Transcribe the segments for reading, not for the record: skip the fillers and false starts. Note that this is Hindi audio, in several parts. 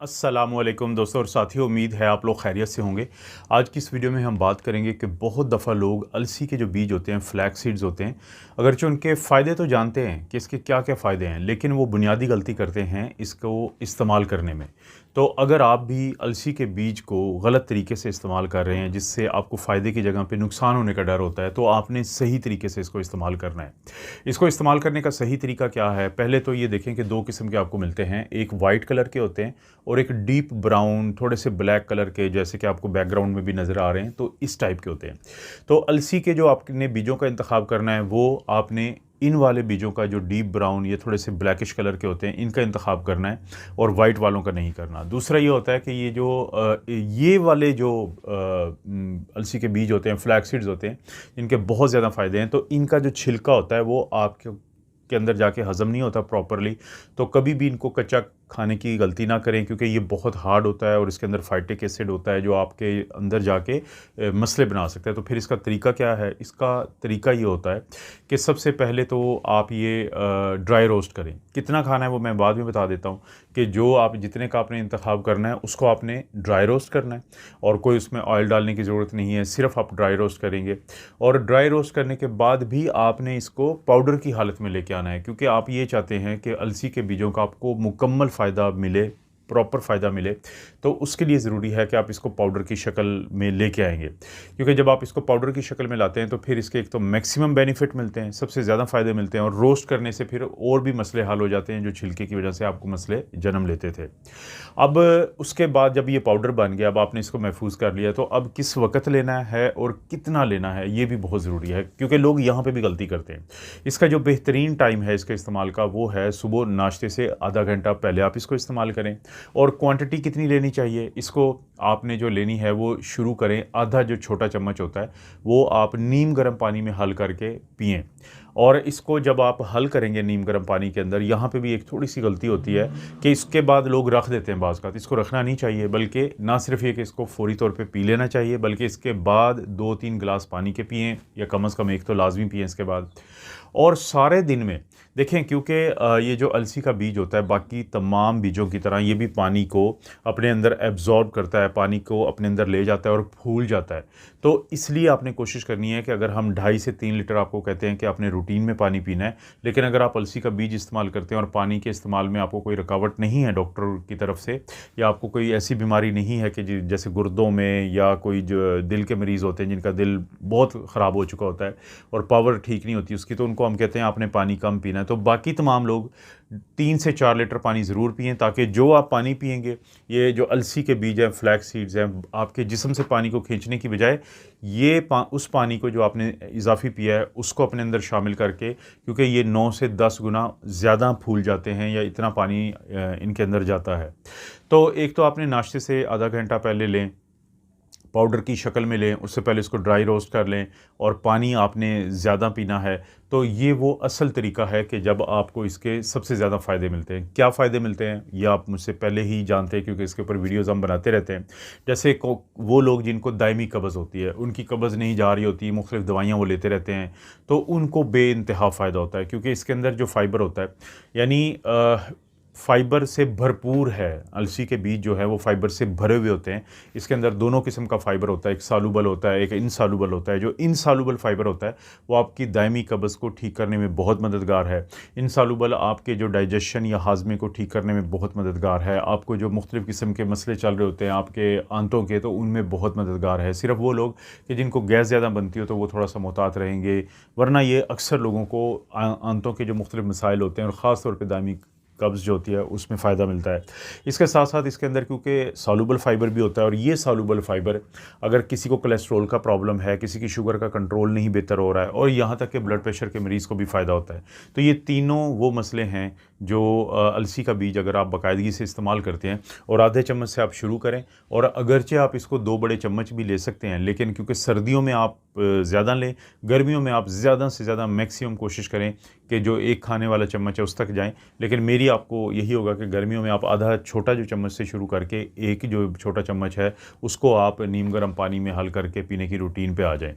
अस्सलामुअलैकुम दोस्तों और साथियों, उम्मीद है आप लोग खैरियत से होंगे। आज की इस वीडियो में हम बात करेंगे कि बहुत दफ़ा लोग अलसी के जो बीज होते हैं, फ्लैक्स सीड्स होते हैं, अगरचे उनके फ़ायदे तो जानते हैं कि इसके क्या-क्या फ़ायदे हैं, लेकिन वो बुनियादी गलती करते हैं इसको इस्तेमाल करने में। तो अगर आप भी अलसी के बीज को गलत तरीके से इस्तेमाल कर रहे हैं, जिससे आपको फ़ायदे की जगह पे नुकसान होने का डर होता है, तो आपने सही तरीके से इसको इस्तेमाल करना है। इसको इस्तेमाल करने का सही तरीका क्या है? पहले तो ये देखें कि 2 किस्म के आपको मिलते हैं, एक वाइट कलर के होते हैं और एक डीप ब्राउन थोड़े से ब्लैक कलर के, जैसे कि आपको बैकग्राउंड में भी नज़र आ रहे हैं, तो इस टाइप के होते हैं। तो अलसी के जो आपने बीजों का इंतखाब करना है, वो आपने इन वाले बीजों का, जो डीप ब्राउन ये थोड़े से ब्लैकिश कलर के होते हैं, इनका इंतखाब करना है और वाइट वालों का नहीं करना। दूसरा ये होता है कि ये वाले जो अलसी के बीज होते हैं, फ्लैक्स सीड्स होते हैं, इनके बहुत ज़्यादा फ़ायदे हैं। तो इनका जो छिलका होता है वो आपके अंदर जाके हज़म नहीं होता प्रॉपरली। तो कभी भी इनको कच्चा खाने की गलती ना करें, क्योंकि ये बहुत हार्ड होता है और इसके अंदर फाइटिक एसिड होता है जो आपके अंदर जाके मसले बना सकता है। तो फिर इसका तरीका क्या है? इसका तरीका ये होता है कि सबसे पहले तो आप ये ड्राई रोस्ट करें। कितना खाना है वो मैं बाद में बता देता हूँ, कि जो आप जितने का आपने इंतखाब करना है उसको आपने ड्राई रोस्ट करना है और कोई उसमें ऑयल डालने की ज़रूरत नहीं है, सिर्फ आप ड्राई रोस्ट करेंगे। और ड्राई रोस्ट करने के बाद भी आपने इसको पाउडर की हालत में लेके आना है, क्योंकि आप ये चाहते हैं कि अलसी के बीजों का आपको मुकम्मल फ़ायदा मिले, प्रॉपर फ़ायदा मिले। तो उसके लिए ज़रूरी है कि आप इसको पाउडर की शक्ल में लेके आएंगे, क्योंकि जब आप इसको पाउडर की शक्ल में लाते हैं तो फिर इसके एक तो मैक्सिमम बेनिफिट मिलते हैं, सबसे ज़्यादा फ़ायदे मिलते हैं, और रोस्ट करने से फिर और भी मसले हल हो जाते हैं जो छिलके की वजह से आपको मसले जन्म लेते थे। अब उसके बाद जब ये पाउडर बन गया, अब आपने इसको महफूज कर लिया, तो अब किस वक्त लेना है और कितना लेना है ये भी बहुत ज़रूरी है, क्योंकि लोग यहाँ पे भी गलती करते हैं। इसका जो बेहतरीन टाइम है इसके इस्तेमाल का, वो है सुबह नाश्ते से आधा घंटा पहले आप इसको इस्तेमाल करें। और क्वांटिटी कितनी लेनी चाहिए, इसको आपने जो लेनी है वो शुरू करें, आधा जो छोटा चम्मच होता है वो आप नीम गर्म पानी में हल करके पिएं। और इसको जब आप हल करेंगे नीम गर्म पानी के अंदर, यहाँ पे भी एक थोड़ी सी गलती होती है कि इसके बाद लोग रख देते हैं। बाज़ का इसको रखना नहीं चाहिए, बल्कि ना सिर्फ ये कि इसको फौरी तौर पे पी लेना चाहिए, बल्कि इसके बाद 2-3 गिलास पानी के पिएँ, या कम से कम एक तो लाजमी पिएँ इसके बाद। और सारे दिन में देखें, क्योंकि ये जो अलसी का बीज होता है बाकी तमाम बीजों की तरह ये भी पानी को अपने अंदर एब्जॉर्ब करता है, पानी को अपने अंदर ले जाता है और फूल जाता है। तो इसलिए आपने कोशिश करनी है कि अगर हम 2.5 से 3 लीटर आपको कहते हैं कि आपने रूटीन में पानी पीना है, लेकिन अगर आप अलसी का बीज इस्तेमाल करते हैं और पानी के इस्तेमाल में आपको कोई रुकावट नहीं है डॉक्टर की तरफ से, या आपको कोई ऐसी बीमारी नहीं है कि जैसे गुर्दों में, या कोई जो दिल के मरीज़ होते हैं जिनका दिल बहुत ख़राब हो चुका होता है और पावर ठीक नहीं होती उसकी, तो उनको हम कहते हैं आपने पानी कम पीना है। तो बाकी तमाम लोग 3 से 4 लीटर पानी ज़रूर पिएँ, ताकि जो आप पानी पिएंगे, ये जो अलसी के बीज हैं, फ्लैक्स सीड्स हैं, आपके जिस्म से पानी को खींचने की बजाय ये उस पानी को जो आपने इजाफ़ी पिया है उसको अपने अंदर शामिल करके, क्योंकि ये 9 से 10 गुना ज़्यादा फूल जाते हैं, या इतना पानी इनके अंदर जाता है। तो एक तो आपने नाश्ते से आधा घंटा पहले लें, पाउडर की शक्ल में लें, उससे पहले इसको ड्राई रोस्ट कर लें, और पानी आपने ज़्यादा पीना है। तो ये वो असल तरीका है कि जब आपको इसके सबसे ज़्यादा फ़ायदे मिलते हैं। क्या फ़ायदे मिलते हैं ये आप मुझसे पहले ही जानते हैं, क्योंकि इसके ऊपर वीडियोज़ हम बनाते रहते हैं। जैसे वो लोग जिनको दायमी कब्ज़ होती है, उनकी कब्ज़ नहीं जा रही होती, मुख्तलिफ़ दवाइयाँ वो लेते रहते हैं, तो उनको बेइंतहा फ़ायदा होता है, क्योंकि इसके अंदर जो फ़ाइबर होता है, यानी फ़ाइबर से भरपूर है। अलसी के बीज जो है वो फ़ाइबर से भरे हुए होते हैं। इसके अंदर दोनों किस्म का फ़ाइबर होता है, एक सालुबल होता है, एक इनसालुबल होता है। जो इनसालुबल फ़ाइबर होता है वो आपकी दायमी कब्ज़ को ठीक करने में बहुत मददगार है। इनसालुबल आपके जो डाइजेशन या हाज़मे को ठीक करने में बहुत मददगार है। आपको जो मुख्तलिफ़ किस्म के मसले चल रहे होते हैं आपके आंतों के, तो उनमें बहुत मददगार है। सिर्फ वो लोग कि जिनको गैस ज़्यादा बनती हो तो वो थोड़ा सा मोहतात रहेंगे, वरना ये अक्सर लोगों को आंतों के जो मुख्तलिफ़ मसाइल होते हैं और ख़ास तौर पे दायमी कब्ज़ जो होती है उसमें फ़ायदा मिलता है। इसके साथ साथ इसके अंदर क्योंकि सॉल्युबल फ़ाइबर भी होता है, और ये सॉल्युबल फ़ाइबर अगर किसी को कोलेस्ट्रॉल का प्रॉब्लम है, किसी की शुगर का कंट्रोल नहीं बेहतर हो रहा है, और यहाँ तक कि ब्लड प्रेशर के मरीज़ को भी फ़ायदा होता है। तो ये तीनों वो मसले हैं जो अलसी का बीज अगर आप बाकायदगी से इस्तेमाल करते हैं, और आधे चम्मच से आप शुरू करें, और अगरचे आप इसको 2 बड़े चम्मच भी ले सकते हैं, लेकिन क्योंकि सर्दियों में आप ज़्यादा लें, गर्मियों में आप ज़्यादा से ज़्यादा मैक्सिमम कोशिश करें कि जो एक खाने वाला चम्मच है उस तक जाएँ। लेकिन मेरी आपको यही होगा कि गर्मियों में आप आधा छोटा जो चम्मच से शुरू करके एक जो छोटा चम्मच है उसको आप नीम गर्म पानी में हल करके पीने की रूटीन पे आ जाएँ।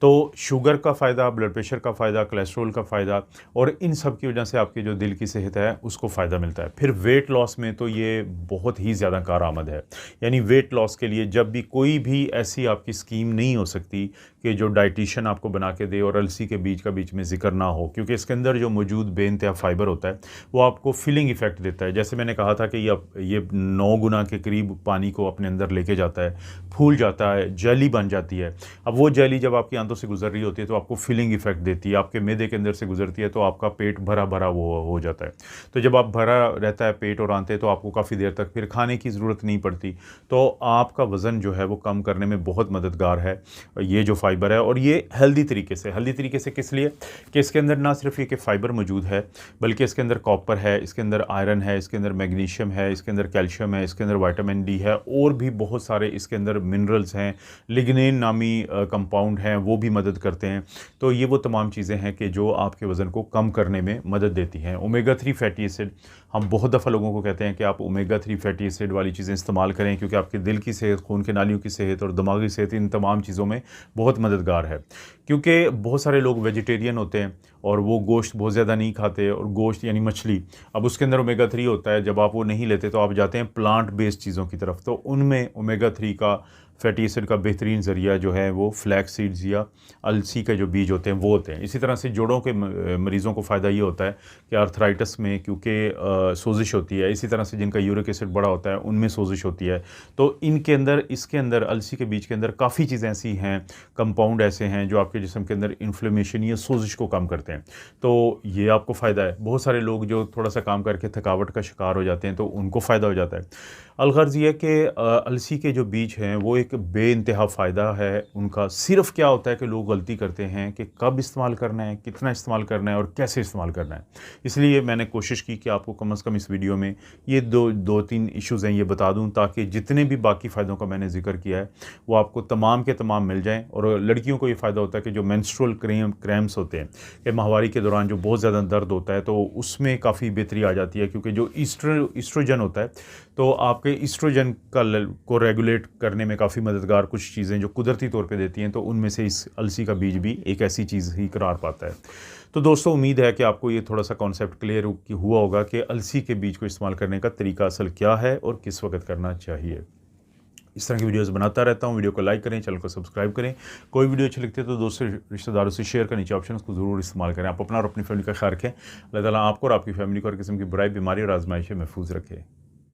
तो शुगर का फ़ायदा, ब्लड प्रेशर का फ़ायदा, कोलेस्ट्रॉल का फ़ायदा, और इन सब की वजह से आपकी जो दिल की सेहत है है उसको फ़ायदा मिलता है। फिर वेट लॉस में तो ये बहुत ही ज़्यादा कारआमद है। यानी वेट लॉस के लिए जब भी कोई भी ऐसी आपकी स्कीम नहीं हो सकती कि जो डाइटिशियन आपको बना के दे और अलसी के बीज का बीच में ज़िक्र ना हो, क्योंकि इसके अंदर जो मौजूद बेइंतहा फ़ाइबर होता है वो आपको फिलिंग इफ़ेक्ट देता है। जैसे मैंने कहा था कि ये 9 गुना के करीब पानी को अपने अंदर लेके जाता है, फूल जाता है, जेली बन जाती है। अब वो जेली जब आपकी आंतों से गुजर रही होती है तो आपको फिलिंग इफ़ेक्ट देती है, आपके मैदे के अंदर से गुजरती है तो आपका पेट भरा भरा वो हो जाता है। तो जब आप भरा रहता है पेट और आंतें तो आपको काफ़ी देर तक फिर खाने की ज़रूरत नहीं पड़ती। तो आपका वज़न जो है वो कम करने में बहुत मददगार है ये जो फ़ाइबर है। और ये हेल्दी तरीके से किस लिए कि इसके अंदर ना सिर्फ ये कि फ़ाइबर मौजूद है, बल्कि इसके अंदर कॉपर है, इसके अंदर आयरन है, इसके अंदर मैग्नीशियम है, इसके अंदर कैल्शियम है, इसके अंदर विटामिन डी है और भी बहुत सारे इसके अंदर मिनरल्स हैं, लिग्निन नामी कंपाउंड हैं, वो भी मदद करते हैं। तो ये वो तमाम चीज़ें हैं कि जो आपके वज़न को कम करने में मदद देती हैं। ओमेगा 3 फैटी एसिड, हम बहुत दफ़ा लोगों को कहते हैं कि आप ओमेगा 3 फैटी एसिड वाली चीज़ें इस्तेमाल करें, क्योंकि आपके दिल की सेहत, खून के नालियों की सेहत और दिमागी सेहत, इन तमाम चीज़ों में बहुत मददगार है। क्योंकि बहुत सारे लोग वेजिटेरियन होते हैं और वो गोश्त बहुत ज़्यादा नहीं खाते, और गोश्त यानी मछली, अब उसके अंदर ओमेगा 3 होता है। जब आप वो नहीं लेते तो आप जाते हैं प्लांट बेस्ड चीज़ों की तरफ, तो उनमें ओमेगा 3 का फैटी एसिड का बेहतरीन ज़रिया जो है वो फ्लैक्स सीड्स या अलसी के जो बीज होते हैं वो होते हैं। इसी तरह से जोड़ों के मरीज़ों को फ़ायदा ये होता है कि आर्थराइटिस में, क्योंकि सोजिश होती है, इसी तरह से जिनका यूरिक एसिड बड़ा होता है उनमें सोजिश होती है, तो इनके अंदर, इसके अंदर, अलसी के बीज के अंदर काफ़ी चीज़ें ऐसी हैं, कंपाउंड ऐसे हैं जो आपके जिस्म के अंदर इन्फ्लेमेशन या सोजिश को कम करते हैं। तो ये आपको फ़ायदा है। बहुत सारे लोग जो थोड़ा सा काम करके थकावट का शिकार हो जाते हैं तो उनको फ़ायदा हो जाता है। अलगर्ज़ ये कि अलसी के जो बीज हैं वो एक बेइंतहा फ़ायदा है उनका। सिर्फ़ क्या होता है कि लोग गलती करते हैं कि कब इस्तेमाल करना है, कितना इस्तेमाल करना है और कैसे इस्तेमाल करना है। इसलिए मैंने कोशिश की कि आपको कम से कम इस वीडियो में ये दो तीन इश्यूज़ हैं ये बता दूं, ताकि जितने भी बाकी फ़ायदों का मैंने ज़िक्र किया है वो आपको तमाम के तमाम मिल जाएँ। और लड़कियों को ये फ़ायदा होता है कि जो मेंस्ट्रुअल क्रैम्प्स होते हैं, कि माहवारी के दौरान जो बहुत ज़्यादा दर्द होता है, तो उसमें काफ़ी बेहतरी आ जाती है, क्योंकि जो ईस्ट्रोजन होता है तो आपके ईस्ट्रोजन को रेगुलेट करने में काफ़ी मददगार कुछ चीज़ें जो कुदरती तौर पे देती हैं, तो उनमें से इस अलसी का बीज भी एक ऐसी चीज़ ही करार पाता है। तो दोस्तों, उम्मीद है कि आपको ये थोड़ा सा कॉन्सेप्ट क्लियर हुआ होगा कि अलसी के बीज को इस्तेमाल करने का तरीका असल क्या है और किस वक्त करना चाहिए। इस तरह की वीडियोस बनाता रहता हूँ। वीडियो को लाइक करें, चैनल को सब्सक्राइब करें। कोई वीडियो अच्छी लगती है तो दोस्तों, रिश्तेदारों से शेयर करने, नीचे ऑप्शन उसको ज़रूर इस्तेमाल करें। आप अपना और अपनी फैमिली का ख्याल रखें। अल्लाह ताला आपको और आपकी फैमिली को हर किस्म की बुराई, बीमारी और आजमाइश से महफूज रखे।